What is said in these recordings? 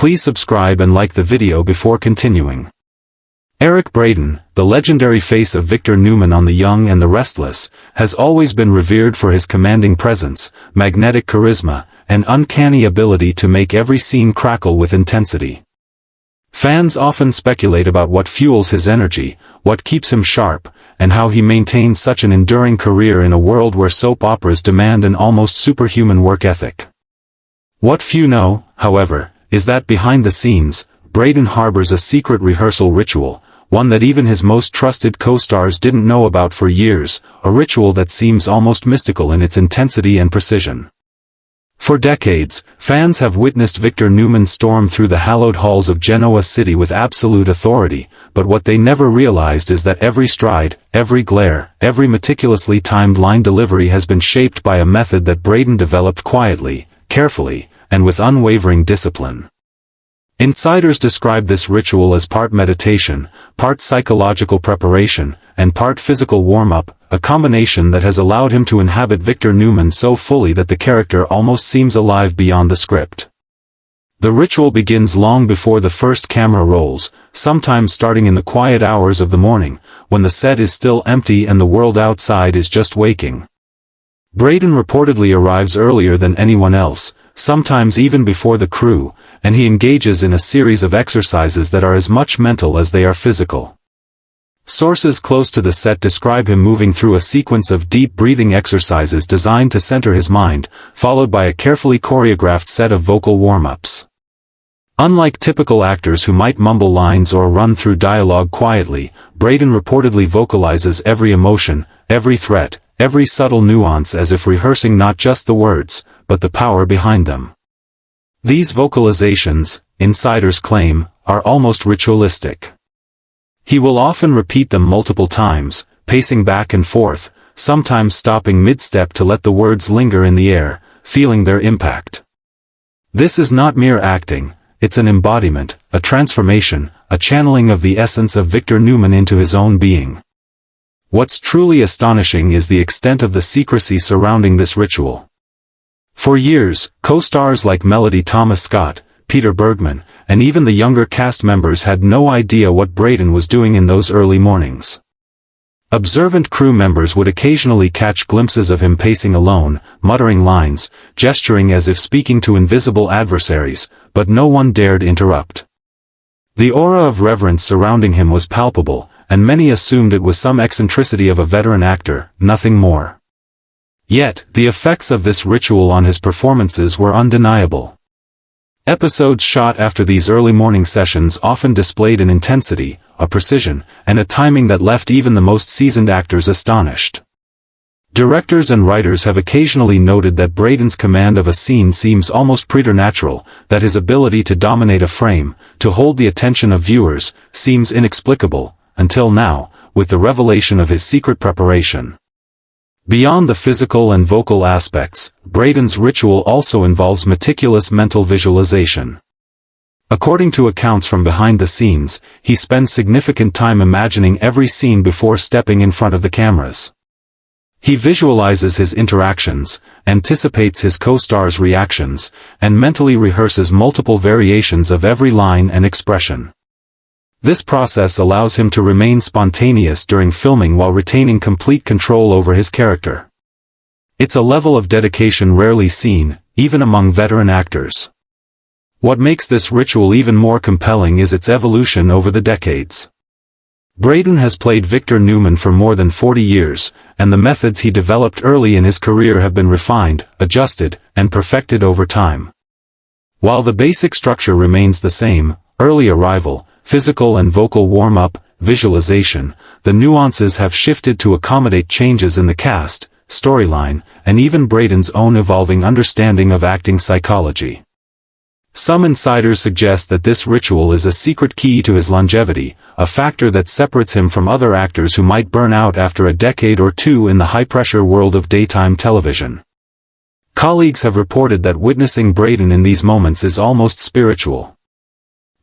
Please subscribe and like the video before continuing. Eric Braeden, the legendary face of Victor Newman on The Young and the Restless, has always been revered for his commanding presence, magnetic charisma, and uncanny ability to make every scene crackle with intensity. Fans often speculate about what fuels his energy, what keeps him sharp, and how he maintains such an enduring career in a world where soap operas demand an almost superhuman work ethic. What few know, however, is that behind the scenes, Braeden harbors a secret rehearsal ritual, one that even his most trusted co-stars didn't know about for years, a ritual that seems almost mystical in its intensity and precision. For decades, fans have witnessed Victor Newman storm through the hallowed halls of Genoa City with absolute authority, but what they never realized is that every stride, every glare, every meticulously timed line delivery has been shaped by a method that Braeden developed quietly, carefully, and with unwavering discipline. Insiders describe this ritual as part meditation, part psychological preparation, and part physical warm-up, a combination that has allowed him to inhabit Victor Newman so fully that the character almost seems alive beyond the script. The ritual begins long before the first camera rolls, sometimes starting in the quiet hours of the morning, when the set is still empty and the world outside is just waking. Braeden reportedly arrives earlier than anyone else, sometimes even before the crew, and he engages in a series of exercises that are as much mental as they are physical. Sources close to the set describe him moving through a sequence of deep breathing exercises designed to center his mind, followed by a carefully choreographed set of vocal warm-ups. Unlike typical actors who might mumble lines or run through dialogue quietly, Braeden reportedly vocalizes every emotion, every threat, every subtle nuance as if rehearsing not just the words, but the power behind them. These vocalizations, insiders claim, are almost ritualistic. He will often repeat them multiple times, pacing back and forth, sometimes stopping mid-step to let the words linger in the air, feeling their impact. This is not mere acting, it's an embodiment, a transformation, a channeling of the essence of Victor Newman into his own being. What's truly astonishing is the extent of the secrecy surrounding this ritual. For years, co-stars like Melody Thomas-Scott, Peter Bergman, and even the younger cast members had no idea what Braeden was doing in those early mornings. Observant crew members would occasionally catch glimpses of him pacing alone, muttering lines, gesturing as if speaking to invisible adversaries, but no one dared interrupt. The aura of reverence surrounding him was palpable, and many assumed it was some eccentricity of a veteran actor, nothing more. Yet, the effects of this ritual on his performances were undeniable. Episodes shot after these early morning sessions often displayed an intensity, a precision, and a timing that left even the most seasoned actors astonished. Directors and writers have occasionally noted that Braeden's command of a scene seems almost preternatural, that his ability to dominate a frame, to hold the attention of viewers, seems inexplicable, until now, with the revelation of his secret preparation. Beyond the physical and vocal aspects, Braeden's ritual also involves meticulous mental visualization. According to accounts from behind the scenes, he spends significant time imagining every scene before stepping in front of the cameras. He visualizes his interactions, anticipates his co-stars' reactions, and mentally rehearses multiple variations of every line and expression. This process allows him to remain spontaneous during filming while retaining complete control over his character. It's a level of dedication rarely seen, even among veteran actors. What makes this ritual even more compelling is its evolution over the decades. Braeden has played Victor Newman for more than 40 years, and the methods he developed early in his career have been refined, adjusted, and perfected over time. While the basic structure remains the same, early arrival, physical and vocal warm-up, visualization, the nuances have shifted to accommodate changes in the cast, storyline, and even Braeden's own evolving understanding of acting psychology. Some insiders suggest that this ritual is a secret key to his longevity, a factor that separates him from other actors who might burn out after a decade or two in the high-pressure world of daytime television. Colleagues have reported that witnessing Braeden in these moments is almost spiritual.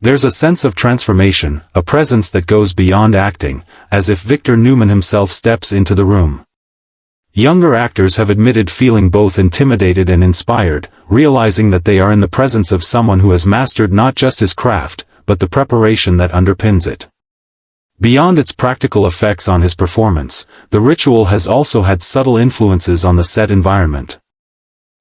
There's a sense of transformation, a presence that goes beyond acting, as if Victor Newman himself steps into the room. Younger actors have admitted feeling both intimidated and inspired, realizing that they are in the presence of someone who has mastered not just his craft, but the preparation that underpins it. Beyond its practical effects on his performance, the ritual has also had subtle influences on the set environment.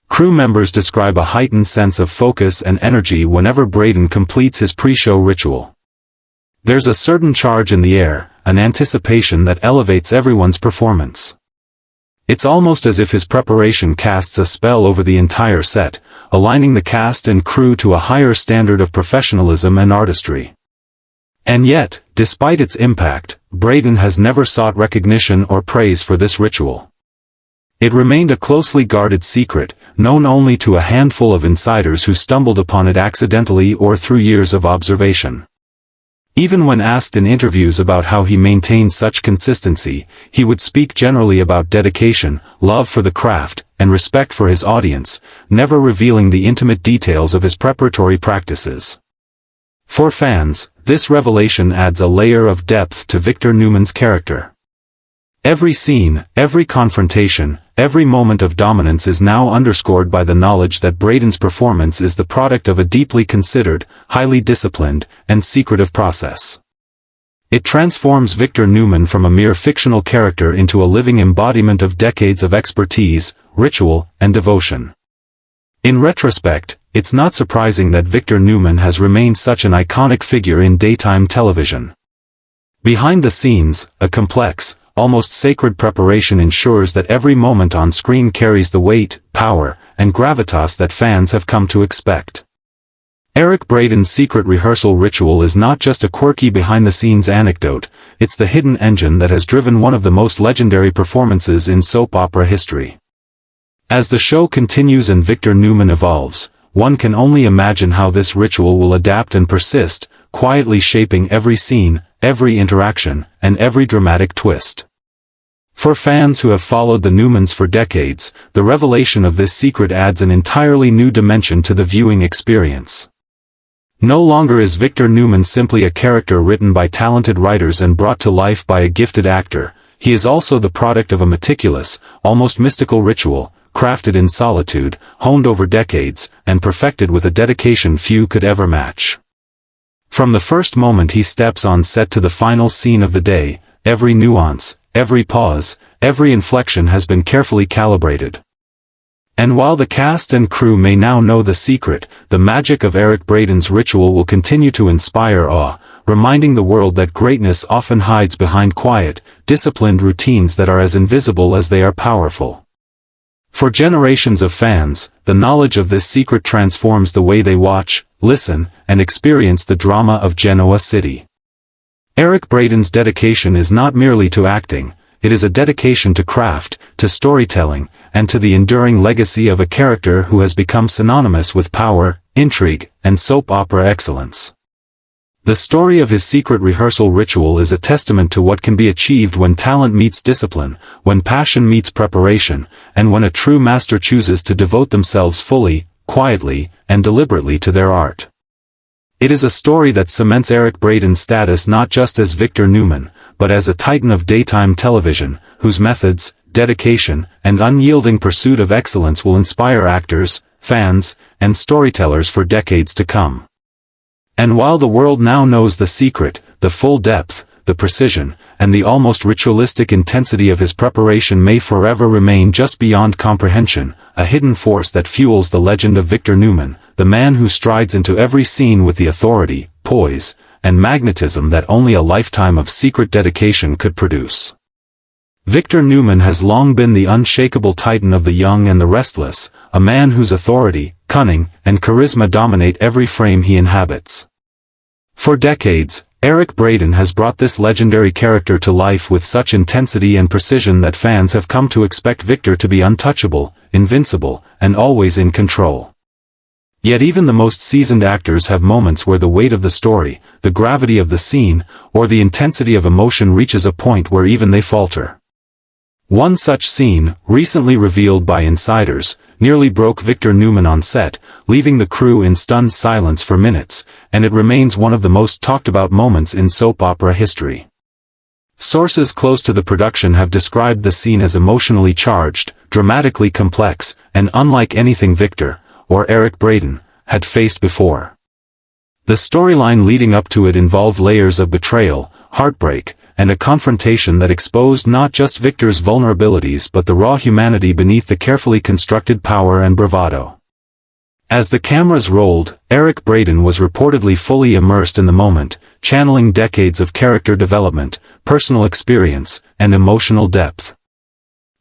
Crew members describe a heightened sense of focus and energy whenever Braeden completes his pre-show ritual. There's a certain charge in the air, an anticipation that elevates everyone's performance. It's almost as if his preparation casts a spell over the entire set, aligning the cast and crew to a higher standard of professionalism and artistry. And yet, despite its impact, Braeden has never sought recognition or praise for this ritual. It remained a closely guarded secret, known only to a handful of insiders who stumbled upon it accidentally or through years of observation. Even when asked in interviews about how he maintained such consistency, he would speak generally about dedication, love for the craft, and respect for his audience, never revealing the intimate details of his preparatory practices. For fans, this revelation adds a layer of depth to Victor Newman's character. Every scene, every confrontation, every moment of dominance is now underscored by the knowledge that Braeden's performance is the product of a deeply considered, highly disciplined, and secretive process. It transforms Victor Newman from a mere fictional character into a living embodiment of decades of expertise, ritual, and devotion. In retrospect, it's not surprising that Victor Newman has remained such an iconic figure in daytime television. Behind the scenes, a complex, almost sacred preparation ensures that every moment on screen carries the weight, power, and gravitas that fans have come to expect. Eric Braeden's secret rehearsal ritual is not just a quirky behind-the-scenes anecdote, it's the hidden engine that has driven one of the most legendary performances in soap opera history. As the show continues and Victor Newman evolves, one can only imagine how this ritual will adapt and persist, quietly shaping every scene, every interaction, and every dramatic twist. For fans who have followed the Newmans for decades, the revelation of this secret adds an entirely new dimension to the viewing experience. No longer is Victor Newman simply a character written by talented writers and brought to life by a gifted actor, he is also the product of a meticulous, almost mystical ritual, crafted in solitude, honed over decades, and perfected with a dedication few could ever match. From the first moment he steps on set to the final scene of the day, every nuance, every pause, every inflection has been carefully calibrated. And while the cast and crew may now know the secret, the magic of Eric Braeden's ritual will continue to inspire awe, reminding the world that greatness often hides behind quiet, disciplined routines that are as invisible as they are powerful. For generations of fans, the knowledge of this secret transforms the way they watch, listen, and experience the drama of Genoa City. Eric Braeden's dedication is not merely to acting, it is a dedication to craft, to storytelling, and to the enduring legacy of a character who has become synonymous with power, intrigue, and soap opera excellence. The story of his secret rehearsal ritual is a testament to what can be achieved when talent meets discipline, when passion meets preparation, and when a true master chooses to devote themselves fully, quietly, and deliberately to their art. It is a story that cements Eric Braeden's status not just as Victor Newman, but as a titan of daytime television, whose methods, dedication, and unyielding pursuit of excellence will inspire actors, fans, and storytellers for decades to come. And while the world now knows the secret, the full depth, the precision, and the almost ritualistic intensity of his preparation may forever remain just beyond comprehension, a hidden force that fuels the legend of Victor Newman, the man who strides into every scene with the authority, poise, and magnetism that only a lifetime of secret dedication could produce. Victor Newman has long been the unshakable titan of the young and the restless, a man whose authority, cunning, and charisma dominate every frame he inhabits. For decades, Eric Braeden has brought this legendary character to life with such intensity and precision that fans have come to expect Victor to be untouchable, invincible, and always in control. Yet even the most seasoned actors have moments where the weight of the story, the gravity of the scene, or the intensity of emotion reaches a point where even they falter. One such scene, recently revealed by insiders, nearly broke Victor Newman on set, leaving the crew in stunned silence for minutes, and it remains one of the most talked about moments in soap opera history. Sources close to the production have described the scene as emotionally charged, dramatically complex, and unlike anything Victor, or Eric Braeden, had faced before. The storyline leading up to it involved layers of betrayal, heartbreak, and a confrontation that exposed not just Victor's vulnerabilities but the raw humanity beneath the carefully constructed power and bravado. As the cameras rolled, Eric Braeden was reportedly fully immersed in the moment, channeling decades of character development, personal experience, and emotional depth.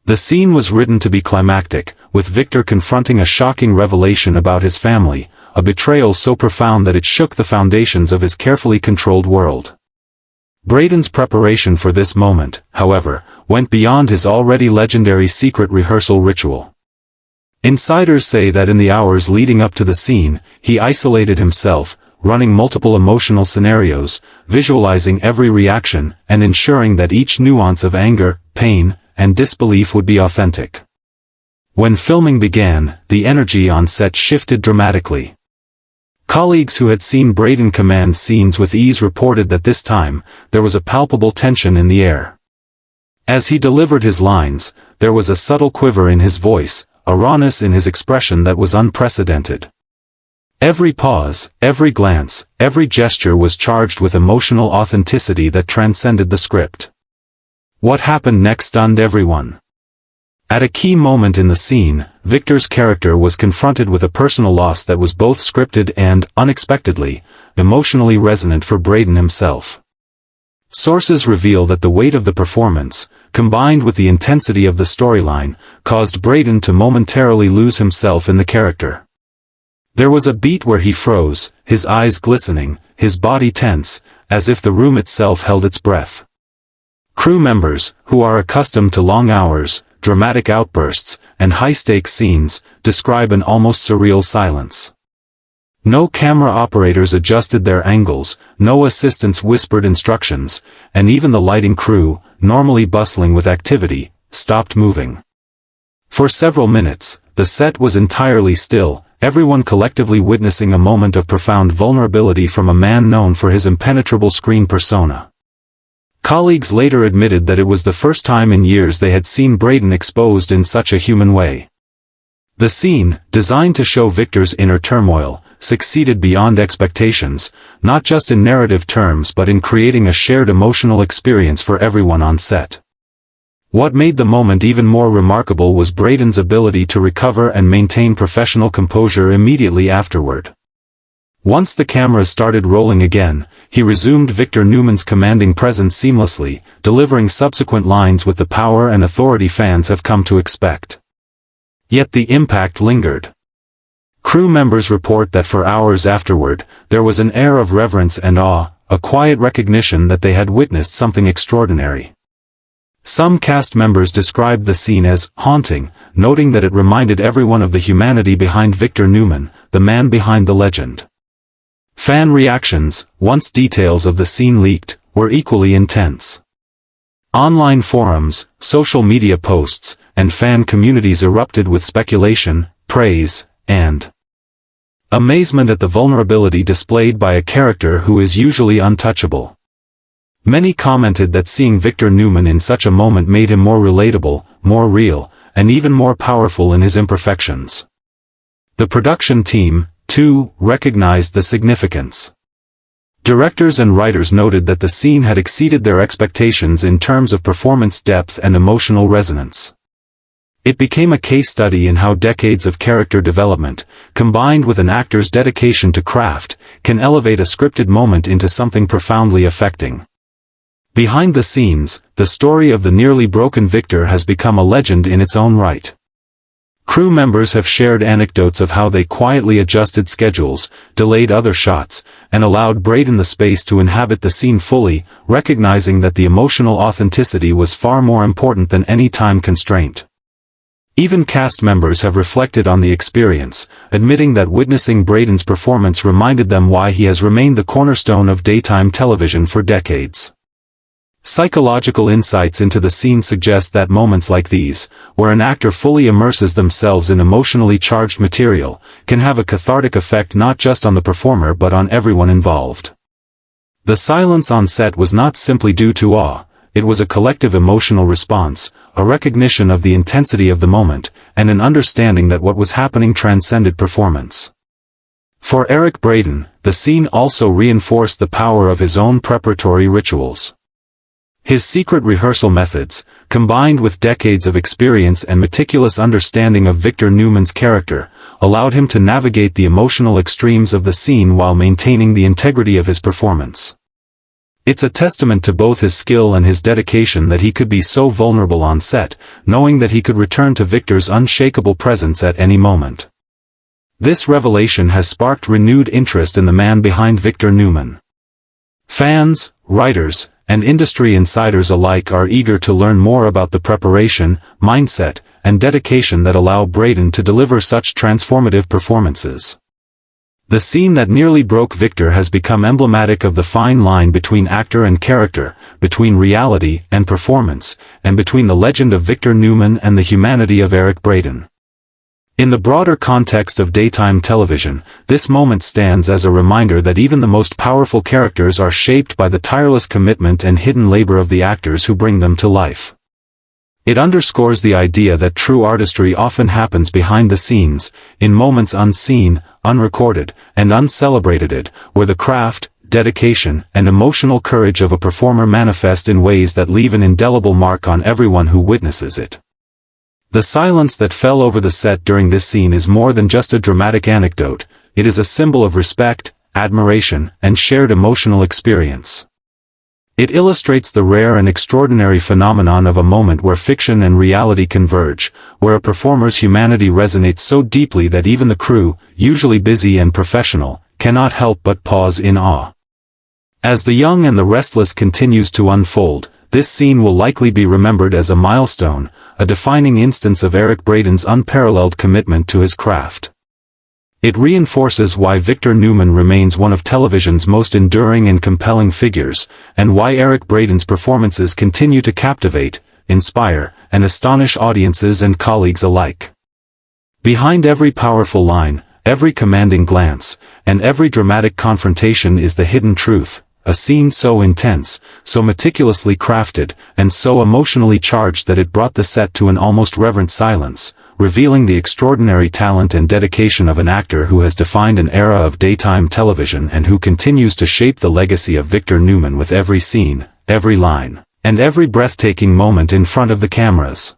The scene was written to be climactic, with Victor confronting a shocking revelation about his family, a betrayal so profound that it shook the foundations of his carefully controlled world. Braeden's preparation for this moment, however, went beyond his already legendary secret rehearsal ritual. Insiders say that in the hours leading up to the scene, he isolated himself, running multiple emotional scenarios, visualizing every reaction, and ensuring that each nuance of anger, pain, and disbelief would be authentic. When filming began, the energy on set shifted dramatically. Colleagues who had seen Braeden command scenes with ease reported that this time, there was a palpable tension in the air. As he delivered his lines, there was a subtle quiver in his voice, a rawness in his expression that was unprecedented. Every pause, every glance, every gesture was charged with emotional authenticity that transcended the script. What happened next stunned everyone. At a key moment in the scene, Victor's character was confronted with a personal loss that was both scripted and, unexpectedly, emotionally resonant for Braeden himself. Sources reveal that the weight of the performance, combined with the intensity of the storyline, caused Braeden to momentarily lose himself in the character. There was a beat where he froze, his eyes glistening, his body tense, as if the room itself held its breath. Crew members, who are accustomed to long hours, dramatic outbursts, and high-stakes scenes, describe an almost surreal silence. No camera operators adjusted their angles, no assistants whispered instructions, and even the lighting crew, normally bustling with activity, stopped moving. For several minutes, the set was entirely still, everyone collectively witnessing a moment of profound vulnerability from a man known for his impenetrable screen persona. Colleagues later admitted that it was the first time in years they had seen Braeden exposed in such a human way. The scene, designed to show Victor's inner turmoil, succeeded beyond expectations, not just in narrative terms but in creating a shared emotional experience for everyone on set. What made the moment even more remarkable was Braeden's ability to recover and maintain professional composure immediately afterward. Once the cameras started rolling again, he resumed Victor Newman's commanding presence seamlessly, delivering subsequent lines with the power and authority fans have come to expect. Yet the impact lingered. Crew members report that for hours afterward, there was an air of reverence and awe, a quiet recognition that they had witnessed something extraordinary. Some cast members described the scene as haunting, noting that it reminded everyone of the humanity behind Victor Newman, the man behind the legend. Fan reactions, once details of the scene leaked, were equally intense. Online forums, social media posts, and fan communities erupted with speculation, praise, and amazement at the vulnerability displayed by a character who is usually untouchable. Many commented that seeing Victor Newman in such a moment made him more relatable, more real, and even more powerful in his imperfections. The production team, too, recognized the significance. Directors and writers noted that the scene had exceeded their expectations in terms of performance depth and emotional resonance. It became a case study in how decades of character development, combined with an actor's dedication to craft, can elevate a scripted moment into something profoundly affecting. Behind the scenes, the story of the nearly broken Victor has become a legend in its own right. Crew members have shared anecdotes of how they quietly adjusted schedules, delayed other shots, and allowed Braeden the space to inhabit the scene fully, recognizing that the emotional authenticity was far more important than any time constraint. Even cast members have reflected on the experience, admitting that witnessing Braeden's performance reminded them why he has remained the cornerstone of daytime television for decades. Psychological insights into the scene suggest that moments like these, where an actor fully immerses themselves in emotionally charged material, can have a cathartic effect not just on the performer but on everyone involved. The silence on set was not simply due to awe, it was a collective emotional response, a recognition of the intensity of the moment, and an understanding that what was happening transcended performance. For Eric Braeden, the scene also reinforced the power of his own preparatory rituals. His secret rehearsal methods, combined with decades of experience and meticulous understanding of Victor Newman's character, allowed him to navigate the emotional extremes of the scene while maintaining the integrity of his performance. It's a testament to both his skill and his dedication that he could be so vulnerable on set, knowing that he could return to Victor's unshakable presence at any moment. This revelation has sparked renewed interest in the man behind Victor Newman. Fans, writers, and industry insiders alike are eager to learn more about the preparation, mindset, and dedication that allow Braeden to deliver such transformative performances. The scene that nearly broke Victor has become emblematic of the fine line between actor and character, between reality and performance, and between the legend of Victor Newman and the humanity of Eric Braeden. In the broader context of daytime television, this moment stands as a reminder that even the most powerful characters are shaped by the tireless commitment and hidden labor of the actors who bring them to life. It underscores the idea that true artistry often happens behind the scenes, in moments unseen, unrecorded, and uncelebrated, where the craft, dedication, and emotional courage of a performer manifest in ways that leave an indelible mark on everyone who witnesses it. The silence that fell over the set during this scene is more than just a dramatic anecdote, it is a symbol of respect, admiration, and shared emotional experience. It illustrates the rare and extraordinary phenomenon of a moment where fiction and reality converge, where a performer's humanity resonates so deeply that even the crew, usually busy and professional, cannot help but pause in awe. As The Young and the Restless continues to unfold, this scene will likely be remembered as a milestone, a defining instance of Eric Braeden's unparalleled commitment to his craft. It reinforces why Victor Newman remains one of television's most enduring and compelling figures, and why Eric Braeden's performances continue to captivate, inspire, and astonish audiences and colleagues alike. Behind every powerful line, every commanding glance, and every dramatic confrontation is the hidden truth, a scene so intense, so meticulously crafted, and so emotionally charged that it brought the set to an almost reverent silence, revealing the extraordinary talent and dedication of an actor who has defined an era of daytime television and who continues to shape the legacy of Victor Newman with every scene, every line, and every breathtaking moment in front of the cameras.